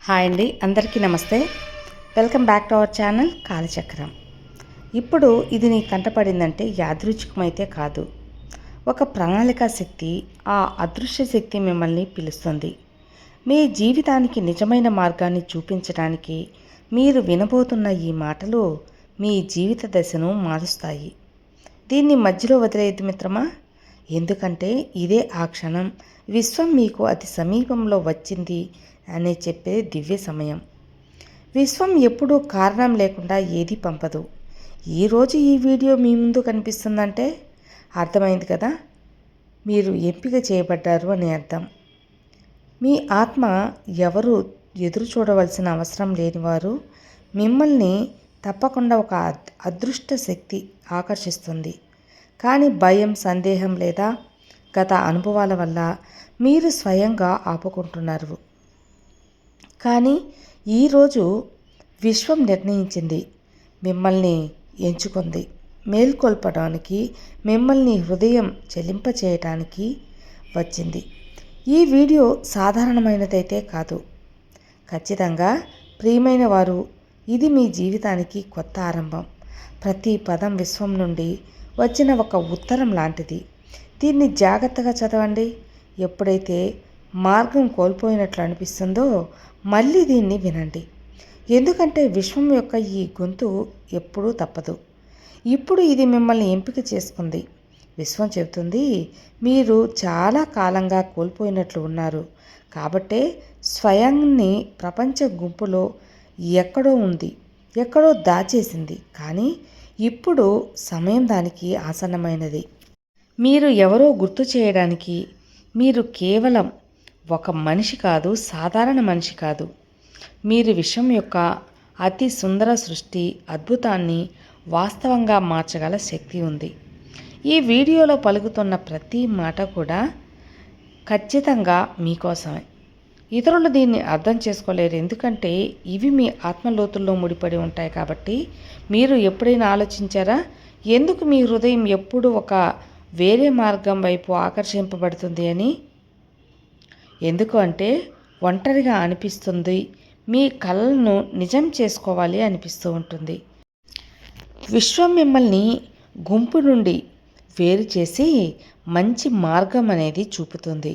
Hi అండి, అందరికీ నమస్తే. Welcome back to our channel Kalachakram. ఇప్పుడు ఇది నీ కంటపడిందంటే యాదృచ్ఛికమైతే కాదు, ఒక ప్రణాళికా శక్తి, ఆ అదృశ్య శక్తి మిమ్మల్ని పిలుస్తుంది. మీ జీవితానికి నిజమైన మార్గాన్ని చూపించడానికి మీరు వినబోతున్న ఈ మాటలు మీ జీవిత దశను మారుస్తాయి. దీన్ని మధ్యలో వదిలేయద్దు మిత్రమా, ఎందుకంటే ఇదే ఆ క్షణం విశ్వం మీకు అతి సమీపంలో వచ్చింది అని చెప్పే దివ్య సమయం. విశ్వం ఎప్పుడూ కారణం లేకుండా ఏది పంపదు. ఈరోజు ఈ వీడియో మీ ముందు కనిపిస్తుందంటే అర్థమైంది కదా, మీరు ఎంపిక చేయబడ్డారు అని అర్థం. మీ ఆత్మ ఎవరు ఎదురు చూడవలసిన అవసరం లేనివారు. మిమ్మల్ని తప్పకుండా ఒక అదృష్ట శక్తి ఆకర్షిస్తుంది. కానీ భయం, సందేహం లేదా గత అనుభవాల వల్ల మీరు స్వయంగా ఆపుకుంటున్నారు. కానీ ఈరోజు విశ్వం నిర్ణయించింది, మిమ్మల్ని ఎంచుకుంది, మేల్కొల్పడానికి, మిమ్మల్ని హృదయం చెలింపచేయటానికి వచ్చింది. ఈ వీడియో సాధారణమైనదైతే కాదు, ఖచ్చితంగా ప్రియమైన వారు, ఇది మీ జీవితానికి కొత్త ఆరంభం. ప్రతి పదం విశ్వం నుండి వచ్చిన ఒక ఉత్తరం లాంటిది. దీన్ని జాగ్రత్తగా చదవండి. ఎప్పుడైతే మార్గం కోల్పోయినట్లు అనిపిస్తుందో మళ్ళీ దీన్ని వినండి, ఎందుకంటే విశ్వం యొక్క ఈ గొంతు ఎప్పుడూ తప్పదు. ఇప్పుడు ఇది మిమ్మల్ని ఎంపిక చేసుకుంది. విశ్వం చెబుతుంది, మీరు చాలా కాలంగా కోల్పోయినట్లు ఉన్నారు. కాబట్టే స్వయాన్ని ప్రపంచ గుంపులో ఎక్కడో ఉంది, ఎక్కడో దాచేసింది. కానీ ఇప్పుడు సమయం దానికి ఆసన్నమైనది. మీరు ఎవరో గుర్తు చేయడానికి. మీరు కేవలం ఒక మనిషి కాదు, సాధారణ మనిషి కాదు. మీరు విశ్వం యొక్క అతి సుందర సృష్టి అద్భుతాన్ని వాస్తవంగా మార్చగల శక్తి ఉంది. ఈ వీడియోలో పలుకుతున్న ప్రతి మాట కూడా ఖచ్చితంగా మీకోసమే. ఇతరులు దీన్ని అర్థం చేసుకోలేరు, ఎందుకంటే ఇవి మీ ఆత్మలోతుల్లో ముడిపడి ఉంటాయి. కాబట్టి మీరు ఎప్పుడైనా ఆలోచించారా, ఎందుకు మీ హృదయం ఎప్పుడు ఒక వేరే మార్గం వైపు ఆకర్షింపబడుతుంది అని? ఎందుకు అంటే ఒంటరిగా అనిపిస్తుంది, మీ కలలను నిజం చేసుకోవాలి అనిపిస్తూ ఉంటుంది. విశ్వం మిమ్మల్ని గుంపు నుండి వేరు చేసి మంచి మార్గం అనేది చూపుతుంది.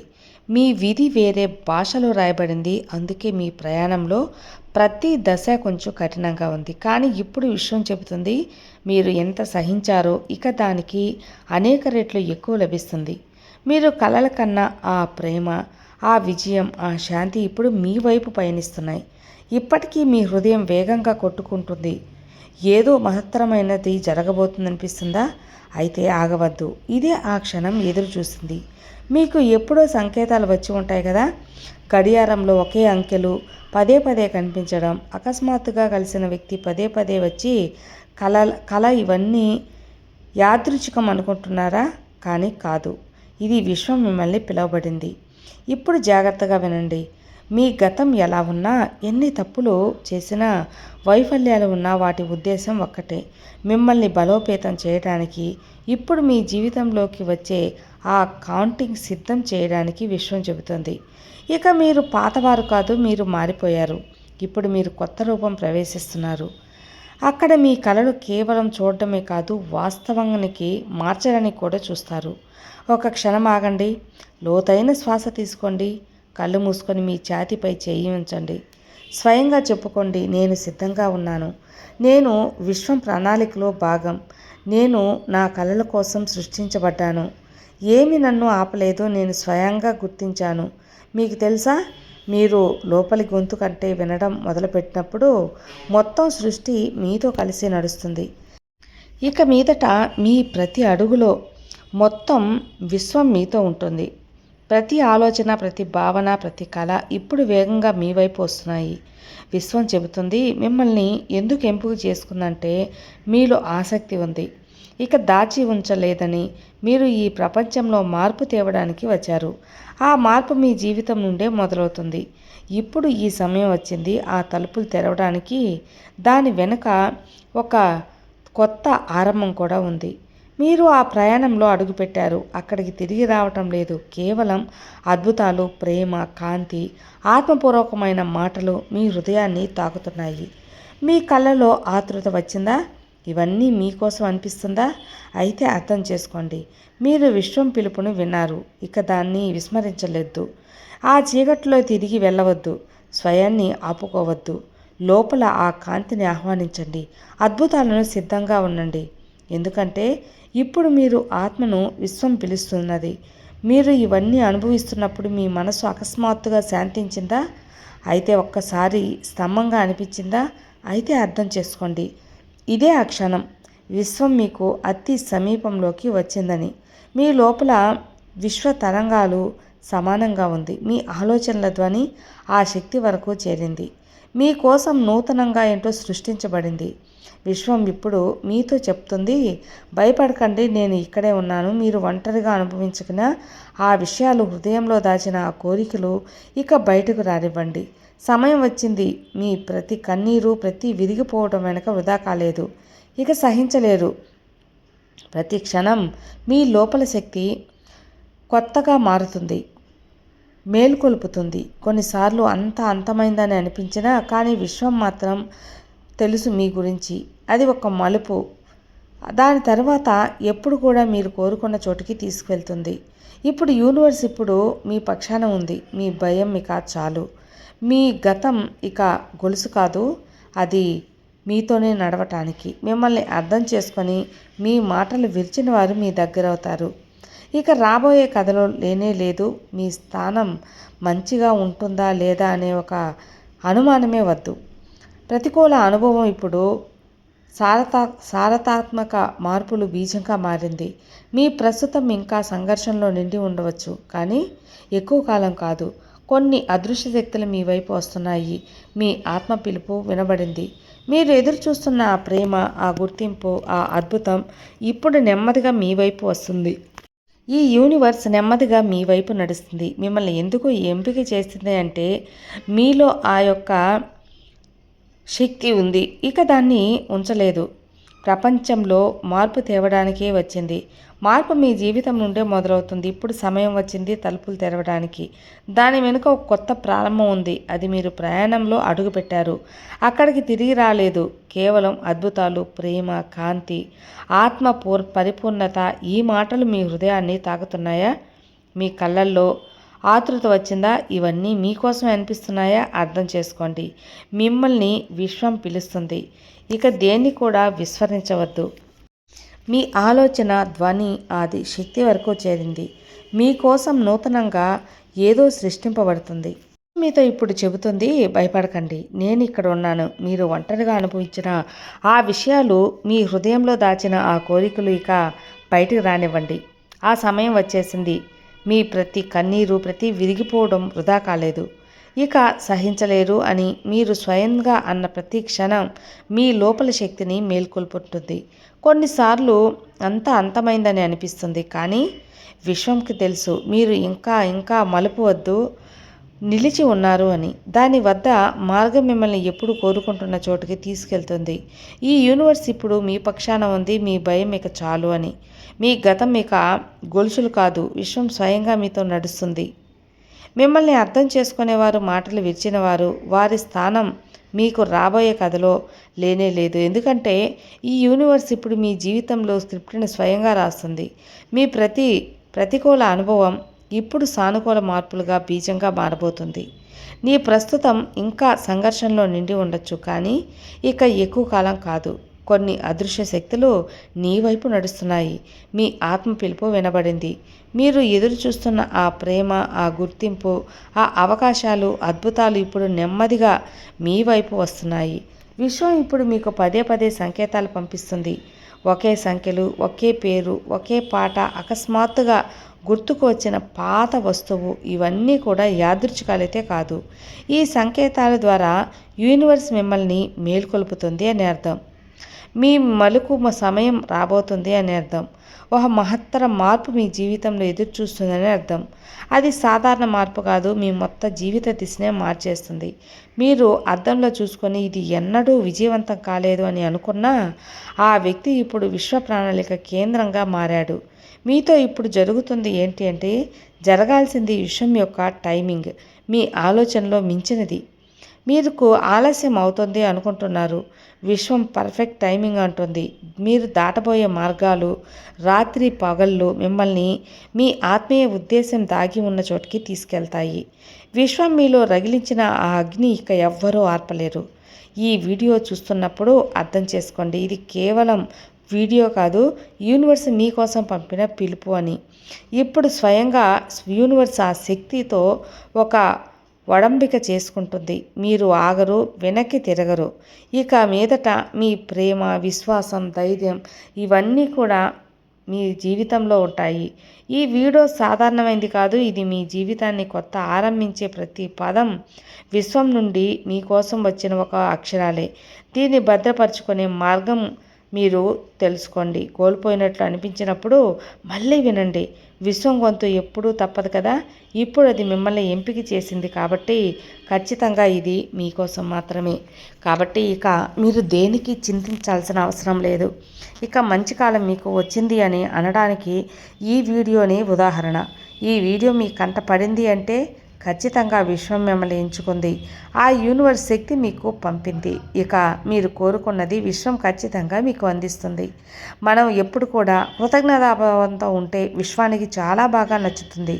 మీ విధి వేరే భాషలో రాయబడింది, అందుకే మీ ప్రయాణంలో ప్రతి దశ కొంచెం కఠినంగా ఉంది. కానీ ఇప్పుడు విశ్వం చెబుతుంది, మీరు ఎంత సహించారో ఇక దానికి అనేక రెట్లు ఎక్కువ లభిస్తుంది. మీరు కలల కన్నా ఆ ప్రేమ, ఆ విజయం, ఆ శాంతి ఇప్పుడు మీ వైపు పయనిస్తున్నాయి. ఇప్పటికీ మీ హృదయం వేగంగా కొట్టుకుంటుంది. ఏదో మహత్తరమైనది జరగబోతుందనిపిస్తుందా? అయితే ఆగవద్దు. ఇదే ఆ క్షణం ఎదురు చూస్తుంది. మీకు ఎప్పుడో సంకేతాలు వచ్చి ఉంటాయి కదా, గడియారంలో ఒకే అంకెలు పదే పదే కనిపించడం, అకస్మాత్తుగా కలిసిన వ్యక్తి పదే పదే వచ్చి కళ ఇవన్నీ యాదృచ్ఛికం అనుకుంటున్నారా? కానీ కాదు, ఇది విశ్వం మిమ్మల్ని పిలువబడింది. ఇప్పుడు జాగ్రత్తగా వినండి. మీ గతం ఎలా ఉన్నా, ఎన్ని తప్పులు చేసినా, వైఫల్యాలు ఉన్నా వాటి ఉద్దేశం ఒక్కటే, మిమ్మల్ని బలోపేతం చేయడానికి. ఇప్పుడు మీ జీవితంలోకి వచ్చే ఆ కౌంటింగ్ సిద్ధం చేయడానికి విశ్వం చెబుతుంది. ఇక మీరు పాతవారు కాదు, మీరు మారిపోయారు. ఇప్పుడు మీరు కొత్త రూపం ప్రవేశిస్తున్నారు. అక్కడ మీ కలలు కేవలం చూడటమే కాదు, వాస్తవానికి మార్చడానికి కూడా చూస్తారు. ఒక క్షణం ఆగండి, లోతైన శ్వాస తీసుకోండి, కళ్ళు మూసుకొని మీ ఛాతీపై చేయి ఉంచండి. స్వయంగా చెప్పుకోండి, నేను సిద్ధంగా ఉన్నాను, నేను విశ్వం ప్రణాళికలో భాగం, నేను నా కలల కోసం సృష్టించబడ్డాను, ఏమి నన్ను ఆపలేదో నేను స్వయంగా గుర్తించాను. మీకు తెలుసా, మీరు లోపలి గొంతు కంటే వినడం మొదలుపెట్టినప్పుడు మొత్తం సృష్టి మీతో కలిసి నడుస్తుంది. ఇక మీదట మీ ప్రతి అడుగులో మొత్తం విశ్వం మీతో ఉంటుంది. ప్రతి ఆలోచన, ప్రతి భావన, ప్రతి కళ ఇప్పుడు వేగంగా మీ వైపు వస్తున్నాయి. విశ్వం చెబుతుంది, మిమ్మల్ని ఎందుకు ఎంపిక చేసుకుందంటే మీలో ఆసక్తి ఉంది, ఇక దాచి ఉంచలేదని. మీరు ఈ ప్రపంచంలో మార్పు తేవడానికి వచ్చారు. ఆ మార్పు మీ జీవితం నుండే మొదలవుతుంది. ఇప్పుడు ఈ సమయం వచ్చింది ఆ తలుపులు తెరవడానికి. దాని వెనుక ఒక కొత్త ఆరంభం కూడా ఉంది. మీరు ఆ ప్రయాణంలో అడుగుపెట్టారు. అక్కడికి తిరిగి రావటం లేదు. కేవలం అద్భుతాలు, ప్రేమ, కాంతి, ఆత్మపూర్వకమైన మాటలు మీ హృదయాన్ని తాకుతున్నాయి. మీ కళ్ళలో ఆతృత వచ్చిందా? ఇవన్నీ మీకోసం అనిపిస్తుందా? అయితే అర్థం చేసుకోండి. మీరు విశ్వం పిలుపును విన్నారు. ఇక దాన్ని విస్మరించలేదు. ఆ చీకట్లో తిరిగి వెళ్ళవద్దు. స్వయాన్ని ఆపుకోవద్దు. లోపల ఆ కాంతిని ఆహ్వానించండి. అద్భుతాలను సిద్ధంగా ఉండండి. ఎందుకంటే ఇప్పుడు మీరు ఆత్మను విశ్వం పిలుస్తున్నది. మీరు ఇవన్నీ అనుభవిస్తున్నప్పుడు మీ మనసు అకస్మాత్తుగా శాంతించిందా? అయితే ఒక్కసారి స్తంభంగా అనిపించిందా? అయితే అర్థం చేసుకోండి. ఇదే ఆ క్షణం. విశ్వం మీకు అతి సమీపంలోకి వచ్చిందని. మీ లోపల విశ్వ తరంగాలు సమానంగా ఉంది. మీ ఆలోచనల ధ్వని ఆ శక్తి వరకు చేరింది. మీకోసం నూతనంగా ఏంటో సృష్టించబడింది. విశ్వం ఇప్పుడు మీతో చెప్తుంది, భయపడకండి, నేను ఇక్కడే ఉన్నాను. మీరు ఒంటరిగా అనుభవించకిన ఆ విషయాలు, హృదయంలో దాచిన ఆ కోరికలు ఇక బయటకు రానివ్వండి. సమయం వచ్చింది. మీ ప్రతి కన్నీరు, ప్రతి విరిగిపోవడం వెనక వృధా కాలేదు. ఇక సహించలేరు. ప్రతి క్షణం మీ లోపల శక్తి కొత్తగా మారుతుంది, మేల్కొల్పుతుంది. కొన్నిసార్లు అంతమైందని అనిపించినా కానీ విశ్వం మాత్రం తెలుసు మీ గురించి. అది ఒక మలుపు. దాని తర్వాత ఎప్పుడు కూడా మీరు కోరుకున్న చోటికి తీసుకువెళ్తుంది. ఇప్పుడు యూనివర్స్ ఇప్పుడు మీ పక్షాన ఉంది. మీ భయం ఇక చాలు. మీ గతం ఇక గొలుసు కాదు. అది మీతోనే నడవటానికి. మిమ్మల్ని అర్థం చేసుకొని మీ మాటలు విరిచిన వారు మీ దగ్గర అవుతారు. ఇక రాబోయే కథలో లేనే లేదు. మీ స్థానం మంచిగా ఉంటుందా లేదా అనే ఒక అనుమానమే వద్దు. ప్రతికూల అనుభవం ఇప్పుడు సారతాత్మక మార్పులు బీజంగా మారింది. మీ ప్రస్తుతం ఇంకా సంఘర్షణలో నిండి ఉండవచ్చు, కానీ ఎక్కువ కాలం కాదు. కొన్ని అదృశ్య శక్తులు మీ వైపు వస్తున్నాయి. మీ ఆత్మ పిలుపు వినబడింది. మీరు ఎదురు చూస్తున్న ఆ ప్రేమ, ఆ గుర్తింపు, ఆ అద్భుతం ఇప్పుడు నెమ్మదిగా మీ వైపు వస్తుంది. ఈ యూనివర్స్ నెమ్మదిగా మీ వైపు నడుస్తుంది. మిమ్మల్ని ఎందుకు ఎంపిక చేస్తుంది అంటే మీలో ఆ యొక్క శక్తి ఉంది. ఇక దాన్ని ఉంచలేదు. ప్రపంచంలో మార్పు తేవడానికే వచ్చింది. మార్పు మీ జీవితం నుండే మొదలవుతుంది. ఇప్పుడు సమయం వచ్చింది తలుపులు తెరవడానికి. దాని వెనుక ఒక కొత్త ప్రారంభం ఉంది. అది మీరు ప్రయాణంలో అడుగుపెట్టారు. అక్కడికి తిరిగి రాలేదు. కేవలం అద్భుతాలు, ప్రేమ, కాంతి, ఆత్మ పరిపూర్ణత. ఈ మాటలు మీ హృదయాన్ని తాకుతున్నాయా? మీ కళ్ళల్లో ఆతృత వచ్చిందా? ఇవన్నీ మీకోసమే అనిపిస్తున్నాయా? అర్థం చేసుకోండి. మిమ్మల్ని విశ్వం పిలుస్తుంది. ఇక దేన్ని కూడా విస్మరించవద్దు. మీ ఆలోచన ధ్వని ఆది శక్తి వరకు చేరింది. మీకోసం నూతనంగా ఏదో సృష్టింపబడుతుంది. మీతో ఇప్పుడు చెబుతుంది, భయపడకండి, నేను ఇక్కడ ఉన్నాను. మీరు ఒంటరిగా అనుభవించిన ఆ విషయాలు, మీ హృదయంలో దాచిన ఆ కోరికలు ఇక బయటికి రానివ్వండి. ఆ సమయం వచ్చేసింది. మీ ప్రతి కన్నీరు, ప్రతి విరిగిపోవడం వృధా కాలేదు. ఇక సహించలేరు అని మీరు స్వయంగా అన్న ప్రతి క్షణం మీ లోపల శక్తిని మేల్కొల్పుతుంది. కొన్నిసార్లు అంతమైందని అనిపిస్తుంది, కానీ విశ్వంకి తెలుసు మీరు ఇంకా మలుపు వద్దు నిలిచి ఉన్నారు అని. దాని వద్ద మార్గం మిమ్మల్ని ఎప్పుడు కోరుకుంటున్న చోటుకి తీసుకెళ్తుంది. ఈ యూనివర్స్ ఇప్పుడు మీ పక్షాన ఉంది. మీ భయం ఇక చాలు అని. మీ గతం ఇక గొలుసులు కాదు. విశ్వం స్వయంగా మీతో నడుస్తుంది. మిమ్మల్ని అర్థం చేసుకునేవారు, మాటలు విరిచినవారు, వారి స్థానం మీకు రాబోయే కథలో లేనే లేదు. ఎందుకంటే ఈ యూనివర్స్ ఇప్పుడు మీ జీవితంలో స్క్రిప్ట్ని స్వయంగా రాస్తుంది. మీ ప్రతికూల అనుభవం ఇప్పుడు సానుకూల మార్పులుగా బీజంగా మారబోతుంది. నీ ప్రస్తుతం ఇంకా సంఘర్షణలో నిండి ఉండొచ్చు, కానీ ఇక ఎక్కువ కాలం కాదు. కొన్ని అదృశ్య శక్తులు నీ వైపు నడుస్తున్నాయి. మీ ఆత్మ పిలుపు వినబడింది. మీరు ఎదురు చూస్తున్న ఆ ప్రేమ, ఆ గుర్తింపు, ఆ అవకాశాలు, అద్భుతాలు ఇప్పుడు నెమ్మదిగా మీ వైపు వస్తున్నాయి. విశ్వం ఇప్పుడు మీకు పదే సంకేతాలు పంపిస్తుంది. ఒకే సంఖ్యలు, ఒకే పేరు, ఒకే పాట, అకస్మాత్తుగా గుర్తుకు వచ్చిన పాత వస్తువు, ఇవన్నీ కూడా యాదృచ్ఛికాలైతే కాదు. ఈ సంకేతాల ద్వారా యూనివర్స్ మిమ్మల్ని మేల్కొల్పుతుంది అని అర్థం. మీ మలుపు సమయం రాబోతుంది అని అర్థం. ఒక మహత్తర మార్పు మీ జీవితంలో ఎదురు చూస్తుందని అర్థం. అది సాధారణ మార్పు కాదు, మీ మొత్తం జీవిత దిశనే మార్చేస్తుంది. మీరు అద్దంలో చూసుకొని ఇది ఎన్నడూ విజయవంతం కాలేదు అని అనుకున్నా ఆ వ్యక్తి ఇప్పుడు విశ్వ ప్రణాళిక కేంద్రంగా మారాడు. మీతో ఇప్పుడు జరుగుతుంది ఏంటి అంటే, జరగాల్సింది విషయం యొక్క టైమింగ్ మీ ఆలోచనలో మించినది. మీకు ఆలస్యం అవుతుంది అనుకుంటున్నారు, విశ్వం పర్ఫెక్ట్ టైమింగ్ అంటుంది. మీరు దాటబోయే మార్గాలు, రాత్రి పగళ్ళు మిమ్మల్ని మీ ఆత్మీయ ఉద్దేశం దాగి ఉన్న చోటికి తీసుకెళ్తాయి. విశ్వం మీలో రగిలించిన ఆ అగ్ని ఇక ఎవ్వరూ ఆర్పలేరు. ఈ వీడియో చూస్తున్నప్పుడు అర్థం చేసుకోండి, ఇది కేవలం వీడియో కాదు, యూనివర్స్ మీకోసం పంపిన పిలుపు అని. ఇప్పుడు స్వయంగా యూనివర్స్ ఆ శక్తితో ఒక ఒడంబిక చేసుకుంటుంది. మీరు ఆగరు, వెనక్కి తిరగరు. ఇక మీదట మీ ప్రేమ, విశ్వాసం, ధైర్యం ఇవన్నీ కూడా మీ జీవితంలో ఉంటాయి. ఈ వీడియో సాధారణమైంది కాదు, ఇది మీ జీవితాన్ని కొత్త ఆరంభించే ప్రతి పదం విశ్వం నుండి మీకోసం వచ్చిన ఒక అక్షరాలే. దీన్ని భద్రపరుచుకునే మార్గం మీరు తెలుసుకోండి. కోల్పోయినట్లు అనిపించినప్పుడు మళ్ళీ వినండి. విశ్వం గొంతు ఎప్పుడూ తప్పదు కదా. ఇప్పుడు అది మిమ్మల్ని ఎంపిక చేసింది కాబట్టి ఖచ్చితంగా ఇది మీకోసం మాత్రమే. కాబట్టి ఇక మీరు దేనికి చింతించాల్సిన అవసరం లేదు. ఇక మంచి కాలం మీకు వచ్చింది అని అనడానికి ఈ వీడియోని ఉదాహరణ. ఈ వీడియో మీ కంట పడింది అంటే ఖచ్చితంగా విశ్వం మిమ్మల్ని ఎంచుకుంది. ఆ యూనివర్స్ శక్తి మీకు పంపింది. ఇక మీరు కోరుకున్నది విశ్వం ఖచ్చితంగా మీకు అందిస్తుంది. మనం ఎప్పుడు కూడా కృతజ్ఞతాభావంతో ఉంటే విశ్వానికి చాలా బాగా నచ్చుతుంది.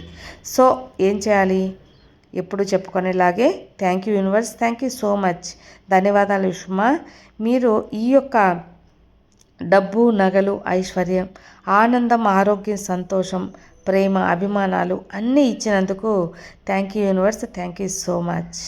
సో ఏం చేయాలి? ఎప్పుడు చెప్పుకునేలాగే thank you universe, thank you so much, ధన్యవాదాలు విశ్వమా. మీరు ఈ యొక్క డబ్బు, నగలు, ఐశ్వర్యం, ఆనందం, ఆరోగ్యం, సంతోషం, ప్రేమ, అభిమానాలు అన్నీ ఇచ్చినందుకు thank you universe, thank you so much.